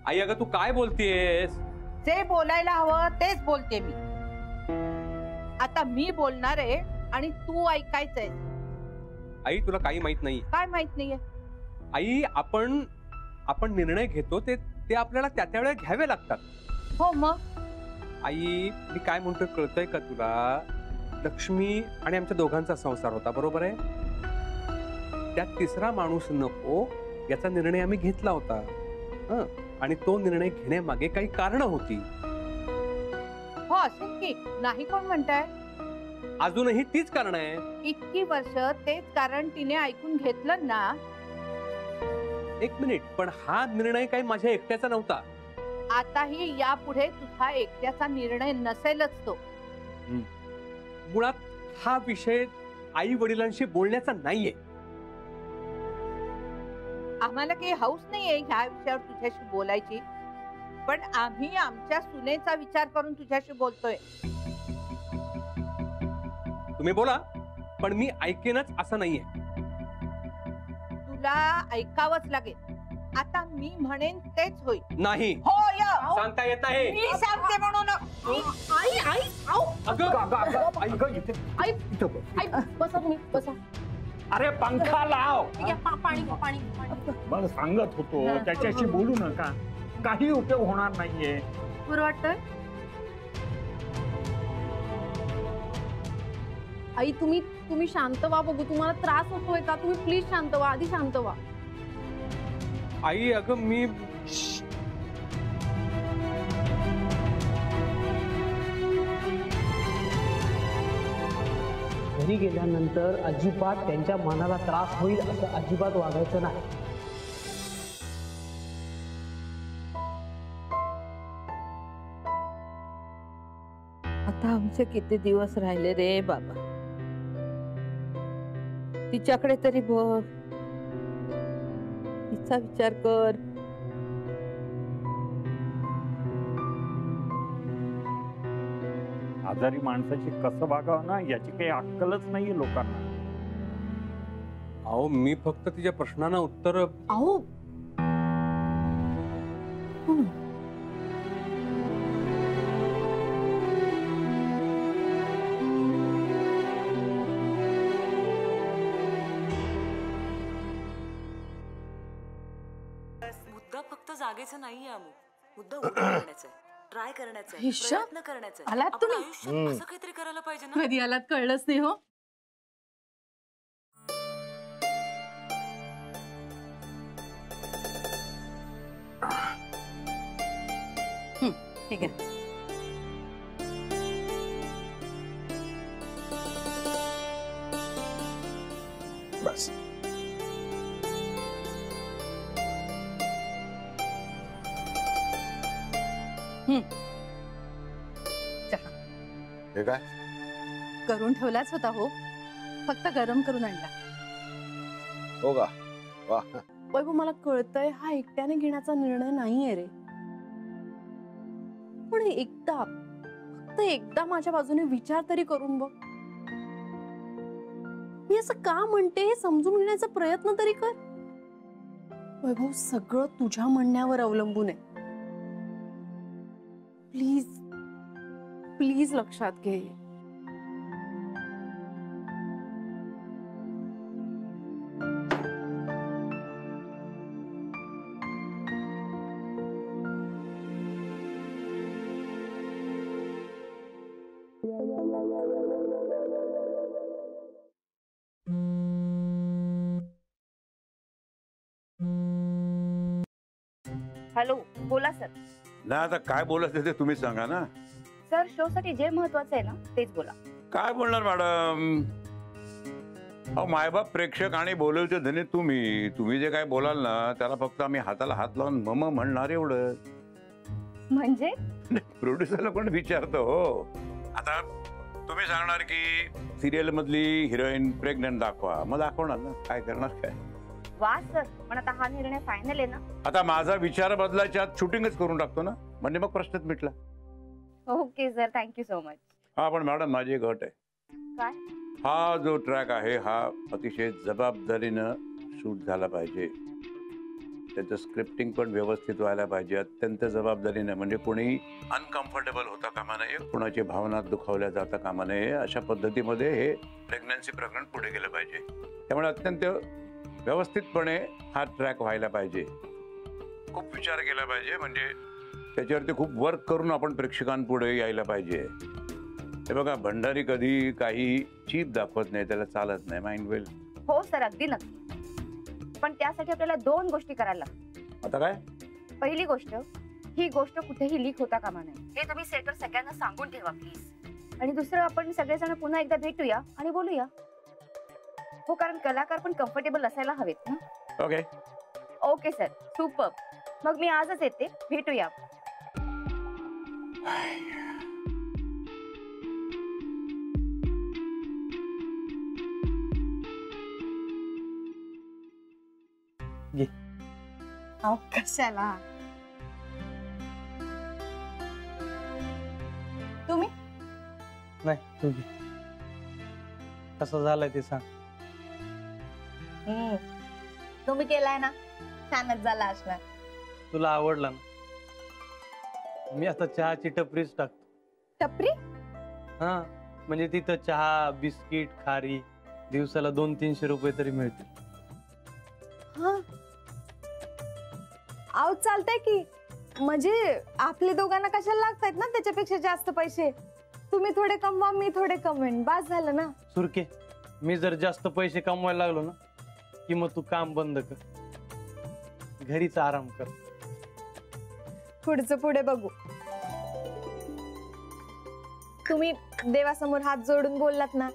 आई अगं तू काय बोलतेस? जे बोलायला हवं तेच बोलते मी. आता मी बोलणार आहे आणि तू ऐकायचंय. आई तुला काही माहित नाही. काय माहित नाहीये? आई आपण निर्णय घेतो ते आपल्याला त्या वेळेला घ्यावे लागतात. हो मग. आई मी काय म्हणतोय कळतंय का तुला? लक्ष्मी आणि आमच्या दोघांचा संसार होता, बरोबर आहे? त्यात तिसरा माणूस नको याचा निर्णय आम्ही घेतला होता. आणि तो निर्णय घेण्यामागे काही कारण होती. हो असेल की, नाही कोण म्हणताय? अजूनही तीच कारण आहे. इतकी वर्ष तेच कारण तिने ऐकून घेतलं ना. एक मिनिट, पण हा निर्णय काही माझ्या एकट्याचा नव्हता. आताही यापुढे तुझा एकट्याचा निर्णय नसेलच तो. मुळात हा विषय आई वडिलांशी बोलण्याचा नाहीये. आम्हाला काही हौस नाहीये ह्या विषयावर तुझ्याशी बोलायची, पण आम्ही आमच्या सुनेचा विचार करून तुझ्याशी बोलतोय. तुम्ही बोला, पण मी ऐकेनच असं नाहीये. तुला ऐकावंच लागेल. आता मी म्हणेन तेच होईल. नाही हो सांगता येत नाही. मी सांगते म्हणून. आई आई बसा तुम्ही बसा. अरे पंखा लाव. पाणी पाणी. मग सांगत होतो त्याच्याशी बोलू नका, काही उपयोग होणार नाहीये. बरं वाटतंय? आई तुम्ही शांत व्हा बघू. तुम्हाला त्रास होतोय का? तुम्ही प्लीज शांत व्हा, आधी शांत व्हा. आई अगं मी घरी गेल्यानंतर अजिबात त्यांच्या मनाला त्रास होईल असं अजिबात वागायचं नाही. आता आमचे किती दिवस राहिले रे बाबा. तिच्याकडे तरी बघ, तिचा विचार कर. आजारी माणसाची कसं वागावं ना याची काही अक्कलच नाहीये लोकांना. अहो मी फक्त तिच्या प्रश्नांना उत्तर. अहो मुद्दा फक्त जागेचा नाहीये अमुक. मुद्दा उभं करण्याचा आहे, ट्राय करण्याचा आहे, प्रयत्न करण्याचा आहे. आलात तुम्ही? असं काहीतरी करायला पाहिजे ना. कधी आलात कळलंच नाही. हो ठीक आहे. बस हे काय करून ठेवलाच होता. हो फक्त गरम करून आणला. हो का? वा. वैभव मला कळतंय हा एकट्याने घेण्याचा निर्णय नाहीये रे, पण फक्त एकदा माझ्या बाजूने विचार तरी करून बघ. मी असं का म्हणते हे समजून घेण्याचा प्रयत्न तरी कर. वैभव सगळं तुझ्या म्हणण्यावर अवलंबून आहे. प्लीज प्लीज लक्षात घे. हॅलो बोला सर. ना आता काय बोलायचं ते तुम्ही सांगा ना. सर शो साठी जे महत्वाचं आहे ना तेच बोला. काय बोलणार मॅडम? अहो मायबाप प्रेक्षक आणि बोलवते धने तुम्ही जे काय बोलाल ना त्याला फक्त आम्ही हाताला हात लावून मम म्हणणार एवढं. म्हणजे प्रोड्युसरला कोण विचारतो हो. आता तुम्ही सांगणार की सिरियल मधली हिरोईन प्रेग्नंट दाखवा, मग दाखवणार ना, काय करणार काय. वा सर, पण आता हा निर्णय फायनल आहे ना. आता माझा विचार बदलायच्या आत शूटिंगच करून टाकतो ना, म्हणजे मग प्रश्नच मिटला. Okay sir, thank you so much. हा पण मॅडम माझी एक अट आहे. काय? हा जो ट्रॅक आहे हा अतिशय जबाबदारीनं शूट झाला पाहिजे. त्याचं स्क्रिप्टिंग पण व्यवस्थित व्हायला पाहिजे, अत्यंत जबाबदारीने, म्हणजे कोणी अनकम्फर्टेबल होता कामा नये, कोणाची भावना दुखावल्या जाता कामा नये, अशा पद्धतीमध्ये हे प्रेग्नन्सी प्रकरण पुढे गेलं पाहिजे. त्यामुळे अत्यंत व्यवस्थितपणे हा ट्रॅक व्हायला पाहिजे. खूप विचार केला पाहिजे, म्हणजे त्याच्यावरती खूप वर्क करून आपण प्रेक्षकांपुढे यायला पाहिजे. हे बघा, भंडारी कधी काही चीप दाखवत नाही, त्याला चालत नाही. माइंड वेल. हो सर, अगदी नक्की. पण त्यासाठी आपल्याला 2 गोष्टी करायला लागतात. आता काय? पहिली गोष्ट, ही गोष्ट कुठेही लीक होता कामा नये, हे तुम्ही सेटवर सगळ्यांना सांगून ठेवा प्लीज. आणि दुसरं, आपण सगळेजण पुन्हा एकदा भेटूया आणि बोलूया. हो, कारण कलाकार पण कम्फर्टेबल असायला हवेत ना. Okay okay sir, super. मग मी आजच येते, भेटूया. कशाला तुम्ही नाही तुझी कसं झालंय ते सांग. तुम्ही केलाय ना, छानच झाला असणार. तुला आवडला ना, मी आता चहाची टपरीच टाकतो. टपरी? हा, म्हणजे तिथं चहा, बिस्किट, खारी दिवसाला 200-300 रुपये तरी मिळतील. हा, आव चालतंय की. म्हणजे आपले दोघांना कशाला लागतायत ना त्याच्यापेक्षा जास्त पैसे. तुम्ही थोडे कमवा, मी थोडे कमवेन, बास झालं ना. सुरके, मी जर जास्त पैसे कमवायला लागलो ना की मग तू काम बंद कर, घरीच आराम कर. पुढचं पुढे बघू. तुम्ही देवासमोर हात जोडून बोललात ना,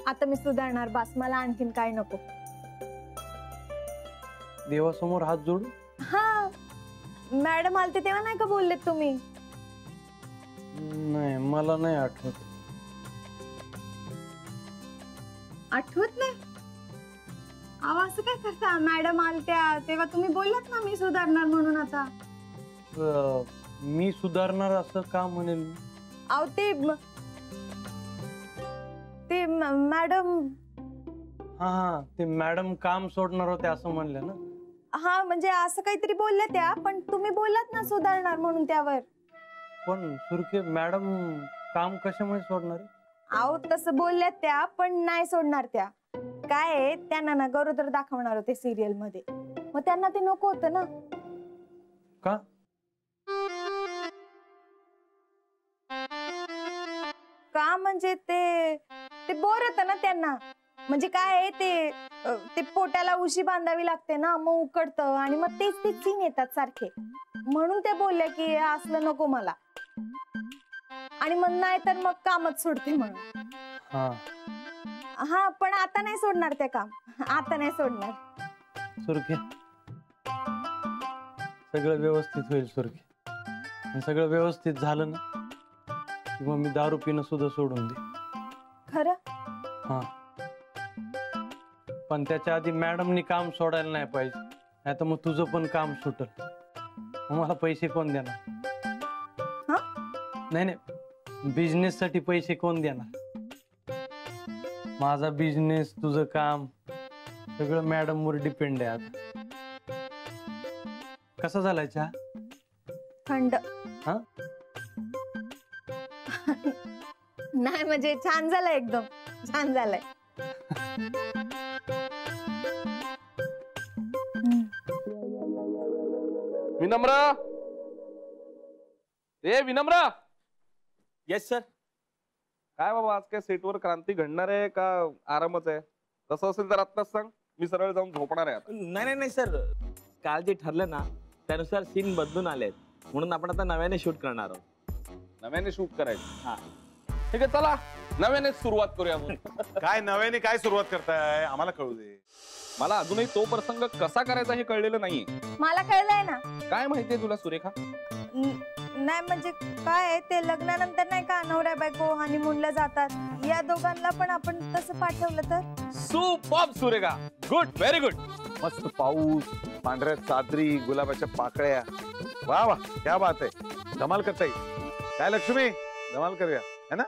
आता मी सुधारणार, बास, मला आणखीन काय नको. देवासमोर हात जोडू? हा, मॅडम आलते तेव्हा नाही का बोललेत तुम्ही? नाही, मला नाही आठवत. आठवत नाही? अहो, असं काय करता? मॅडम आलत्या तेव्हा तुम्ही बोललात ना मी सुधारणार म्हणून. आता मी सुधारणार असं का म्हणेल? अहो, ते मॅडम. हा, ते मॅडम काम सोडणार होते असं म्हणलं ना. हा, म्हणजे असं काहीतरी बोलल्या त्या, पण तुम्ही बोललात ना सुधारणार म्हणून त्यावर. पण सुरके, मॅडम काम कशामुळे सोडणार? अहो, तसं बोलल्यात त्या, पण नाही सोडणार त्या. काय आहे, त्यांना ना गरोदर दाखवणार होते सिरियल मध्ये, मग त्यांना ते नको होतं ना. का? का म्हणजे ते बोर होतं ना त्यांना. म्हणजे काय आहे, ते पोटाला उशी बांधावी लागते ना, मग उकडतं, आणि मग तेच सीन येतात सारखे. म्हणून ते बोलले की असलं नको मला, आणि मग नाही तर मग कामच सोडते म्हणून. हा, पण आता नाही सोडणार त्या काम, आता नाही सोडणार. सुरखे, सगळं व्यवस्थित होईल सुरखे. सगळं व्यवस्थित झालं ना की मग मी दारू पिणं सुद्धा सोडून दे. खरं? हा, पण त्याच्या आधी मॅडमनी काम सोडायला नाही पाहिजे, नाही तर मग तुझं पण काम सुटल. मला पैसे कोण देणार? नाही, बिझनेस साठी पैसे कोण देणार? माझा बिझनेस, तुझं काम, सगळं मॅडम वर डिपेंड आहे. आता कसा झालाय चहा? थंड. हा, नाही म्हणजे छान झालाय, एकदम छान झालाय. विनम्र, विनम्र. Yes sir. काय बाबा, आज काय सेटवर क्रांती घडणार आहे का आरामच आहे? तसं असेल तर आत्ताच सांग, मी सरळ जाऊन झोपणार आहे आता. नाही सर, काल जे ठरलं ना त्यानुसार सीन बदलून आलेत, म्हणून आपण आता नव्याने शूट करणार आहोत. नव्याने शूट करायचं? हा, ठीक आहे, चला नव्याने सुरुवात करूया आपण. काय नव्याने काय सुरुवात करताय, आम्हाला कळू दे. मला अजूनही तो प्रसंग कसा करायचा हे कळलेलं नाहीये. मला कळलंय ना. काय माहितीये तुला सुरेखा? नाही म्हणजे काय आहे, ते लग्नानंतर नाही का नवऱ्या बायको हनीमूनला जातात, या दोघांना पण आपण तसं पाठवलं तर. Superb Surekha, good, very good. मस्त पाऊस, पांढऱ्या चादरी, गुलाबाच्या पाकळ्या, वा वा, क्या बात आहे. धमाल करता येईल. काय लक्ष्मी, धमाल करूया है ना?